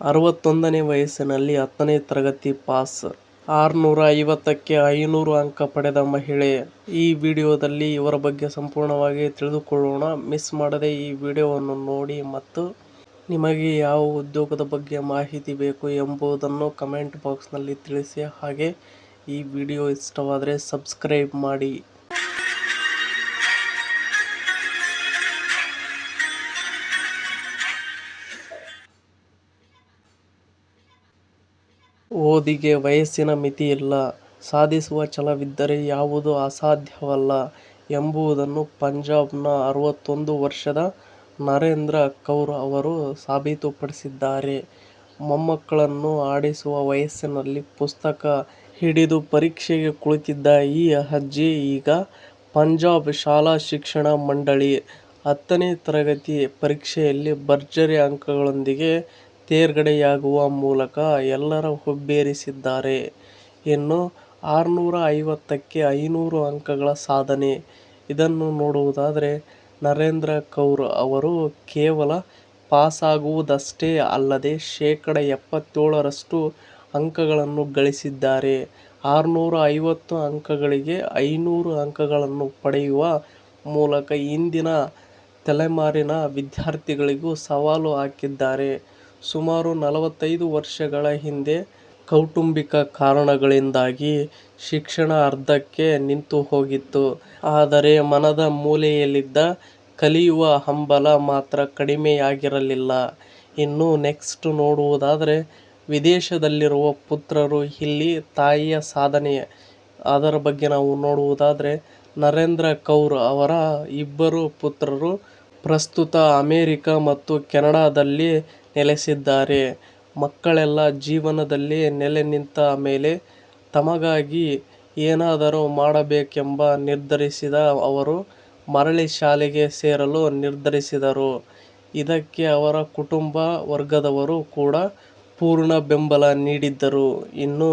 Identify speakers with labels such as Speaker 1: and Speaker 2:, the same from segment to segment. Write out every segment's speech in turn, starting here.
Speaker 1: 61ನೇ ವಯಸ್ಸಿನಲ್ಲಿ 10ನೇ ತರಗತಿ ಪಾಸ್, 650ಕ್ಕೆ 500 ಅಂಕ ಪಡೆದ ಮಹಿಳೆ. ಈ ವಿಡಿಯೋದಲ್ಲಿ ಇವರ ಬಗ್ಗೆ ಸಂಪೂರ್ಣವಾಗಿ ತಿಳಿದುಕೊಳ್ಳೋಣ. ಮಿಸ್ ಮಾಡದೆ ಈ ವಿಡಿಯೋವನ್ನು ನೋಡಿ ಮತ್ತು ನಿಮಗೆ ಯಾವ ಉದ್ಯೋಗದ ಬಗ್ಗೆ ಮಾಹಿತಿ ಬೇಕು ಎಂಬುದನ್ನು ಕಮೆಂಟ್ ಬಾಕ್ಸ್ನಲ್ಲಿ ತಿಳಿಸಿ. ಹಾಗೆ ಈ ವಿಡಿಯೋ ಇಷ್ಟವಾದರೆ ಸಬ್ಸ್ಕ್ರೈಬ್ ಮಾಡಿ. ಓದಿಗೆ ವಯಸ್ಸಿನ ಮಿತಿಯಿಲ್ಲ, ಸಾಧಿಸುವ ಛಲವಿದ್ದರೆ ಯಾವುದೂ ಅಸಾಧ್ಯವಲ್ಲ ಎಂಬುದನ್ನು ಪಂಜಾಬ್ನ 61 ವರ್ಷದ ನರೇಂದ್ರ ಕೌರ್ ಅವರು ಸಾಬೀತುಪಡಿಸಿದ್ದಾರೆ. ಮೊಮ್ಮಕ್ಕಳನ್ನು ಆಡಿಸುವ ವಯಸ್ಸಿನಲ್ಲಿ ಪುಸ್ತಕ ಹಿಡಿದು ಪರೀಕ್ಷೆಗೆ ಕುಳಿತಿದ್ದ ಈ ಅಜ್ಜಿ ಈಗ ಪಂಜಾಬ್ ಶಾಲಾ ಶಿಕ್ಷಣ ಮಂಡಳಿ 10ನೇ ತರಗತಿ ಪರೀಕ್ಷೆಯಲ್ಲಿ ಭರ್ಜರಿ ಅಂಕಗಳೊಂದಿಗೆ ತೇರ್ಗಡೆಯಾಗುವ ಮೂಲಕ ಎಲ್ಲರ ಹುಬ್ಬೇರಿಸಿದ್ದಾರೆ. ಇನ್ನು 650ಕ್ಕೆ 500 ಅಂಕಗಳ ಸಾಧನೆ. ಇದನ್ನು ನೋಡುವುದಾದರೆ ನರೇಂದ್ರ ಕೌರ್ ಅವರು ಕೇವಲ ಪಾಸಾಗುವುದಷ್ಟೇ ಅಲ್ಲದೆ ಶೇಕಡ 77ರಷ್ಟು ಅಂಕಗಳನ್ನು ಗಳಿಸಿದ್ದಾರೆ. 650 ಅಂಕಗಳಿಗೆ 500 ಅಂಕಗಳನ್ನು ಪಡೆಯುವ ಮೂಲಕ ಇಂದಿನ ತಲೆಮಾರಿನ ವಿದ್ಯಾರ್ಥಿಗಳಿಗೂ ಸವಾಲು ಹಾಕಿದ್ದಾರೆ. ಸುಮಾರು 45 ವರ್ಷಗಳ ಹಿಂದೆ ಕೌಟುಂಬಿಕ ಕಾರಣಗಳಿಂದಾಗಿ ಶಿಕ್ಷಣ ಅರ್ಧಕ್ಕೆ ನಿಂತುಹೋಗಿತ್ತು. ಆದರೆ ಮನದ ಮೂಲೆಯಲ್ಲಿದ್ದ ಕಲಿಯುವ ಹಂಬಲ ಮಾತ್ರ ಕಡಿಮೆಯಾಗಿರಲಿಲ್ಲ. ಇನ್ನು ನೆಕ್ಸ್ಟ್ ನೋಡುವುದಾದರೆ ವಿದೇಶದಲ್ಲಿರುವ ಪುತ್ರರು ಇಲ್ಲಿ ತಾಯಿಯ ಸಾಧನೆ. ಅದರ ಬಗ್ಗೆ ನಾವು ನೋಡುವುದಾದರೆ ನರೇಂದ್ರ ಕೌರ್ ಅವರ ಇಬ್ಬರು ಪುತ್ರರು ಪ್ರಸ್ತುತ ಅಮೆರಿಕ ಮತ್ತು ಕೆನಡಾದಲ್ಲಿ ನೆಲೆಸಿದ್ದಾರೆ. ಮಕ್ಕಳೆಲ್ಲ ಜೀವನದಲ್ಲಿ ನೆಲೆ ನಿಂತ ಮೇಲೆ ತಮಗಾಗಿ ಏನಾದರೂ ಮಾಡಬೇಕೆಂಬ ನಿರ್ಧರಿಸಿದ ಅವರು ಮರಳಿ ಶಾಲೆಗೆ ಸೇರಲು ನಿರ್ಧರಿಸಿದರು. ಇದಕ್ಕೆ ಅವರ ಕುಟುಂಬ ವರ್ಗದವರು ಕೂಡ ಪೂರ್ಣ ಬೆಂಬಲ ನೀಡಿದ್ದರು. ಇನ್ನು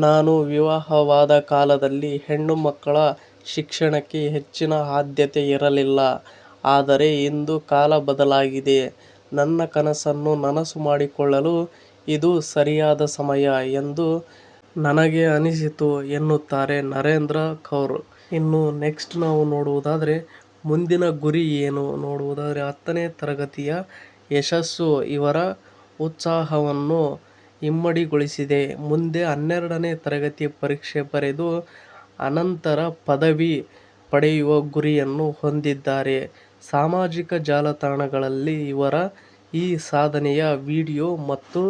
Speaker 1: ನಾನು ವಿವಾಹವಾದ ಕಾಲದಲ್ಲಿ ಹೆಣ್ಣು ಮಕ್ಕಳ ಶಿಕ್ಷಣಕ್ಕೆ ಹೆಚ್ಚಿನ ಆದ್ಯತೆ ಇರಲಿಲ್ಲ. ಆದರೆ ಇಂದು ಕಾಲ ಬದಲಾಗಿದೆ. ನನ್ನ ಕನಸನ್ನು ನನಸು ಮಾಡಿಕೊಳ್ಳಲು ಇದು ಸರಿಯಾದ ಸಮಯ ಎಂದು ನನಗೆ ಅನಿಸಿತು ಎನ್ನುತ್ತಾರೆ ನರೇಂದ್ರ ಕೌರ್. ಇನ್ನು ನೆಕ್ಸ್ಟ್ ನಾವು ನೋಡುವುದಾದರೆ ಮುಂದಿನ ಗುರಿ ಏನು ನೋಡುವುದಾದರೆ 10ನೇ ತರಗತಿಯ ಯಶಸ್ಸು ಇವರ ಉತ್ಸಾಹವನ್ನು ಇಮ್ಮಡಿಗೊಳಿಸಿದೆ. ಮುಂದೆ 12ನೇ ತರಗತಿ ಪರೀಕ್ಷೆ ಬರೆದು ಅನಂತರ ಪದವಿ ಪಡೆಯುವ ಗುರಿಯನ್ನು ಹೊಂದಿದ್ದಾರೆ. ಸಾಮಾಜಿಕ ಜಾಲತಾಣಗಳಲ್ಲಿ ಇವರ ಈ ಸಾಧನೆಯ ವಿಡಿಯೋ ಮತ್ತು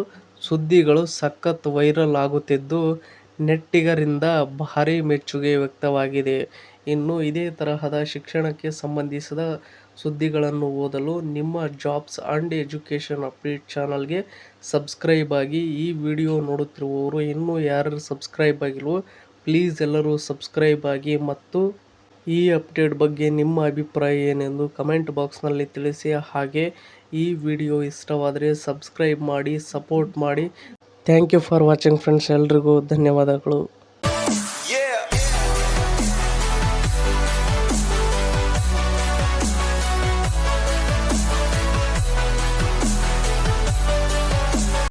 Speaker 1: ಸುದ್ದಿಗಳು ಸಖತ್ ವೈರಲ್ ಆಗುತ್ತಿದ್ದು ನೆಟ್ಟಿಗರಿಂದ ಭಾರೀ ಮೆಚ್ಚುಗೆ ವ್ಯಕ್ತವಾಗಿದೆ. ಇನ್ನು ಇದೇ ತರಹದ ಶಿಕ್ಷಣಕ್ಕೆ ಸಂಬಂಧಿಸಿದ ಸುದ್ದಿಗಳನ್ನು ಓದಲು ನಿಮ್ಮ ಜಾಬ್ಸ್ ಅಂಡ್ ಎಜುಕೇಷನ್ ಅಪ್ಡೇಟ್ ಚಾನಲ್ಗೆ ಸಬ್ಸ್ಕ್ರೈಬ್ ಆಗಿ. ಈ ವಿಡಿಯೋ ನೋಡುತ್ತಿರುವವರು ಇನ್ನೂ ಯಾರು ಸಬ್ಸ್ಕ್ರೈಬ್ ಆಗಿಲ್ವೋ ಪ್ಲೀಸ್ ಎಲ್ಲರೂ ಸಬ್ಸ್ಕ್ರೈಬ್ ಆಗಿ ಮತ್ತು ಈ ಅಪ್ಡೇಟ್ ಬಗ್ಗೆ ನಿಮ್ಮ ಅಭಿಪ್ರಾಯ ಏನೆಂದು ಕಮೆಂಟ್ ಬಾಕ್ಸ್ನಲ್ಲಿ ತಿಳಿಸಿ. ಹಾಗೆ ಈ ವಿಡಿಯೋ ಇಷ್ಟವಾದರೆ ಸಬ್ಸ್ಕ್ರೈಬ್ ಮಾಡಿ, ಸಪೋರ್ಟ್ ಮಾಡಿ. Thank you for watching friends. ಎಲ್ರಿಗೂ ಧನ್ಯವಾದಗಳು.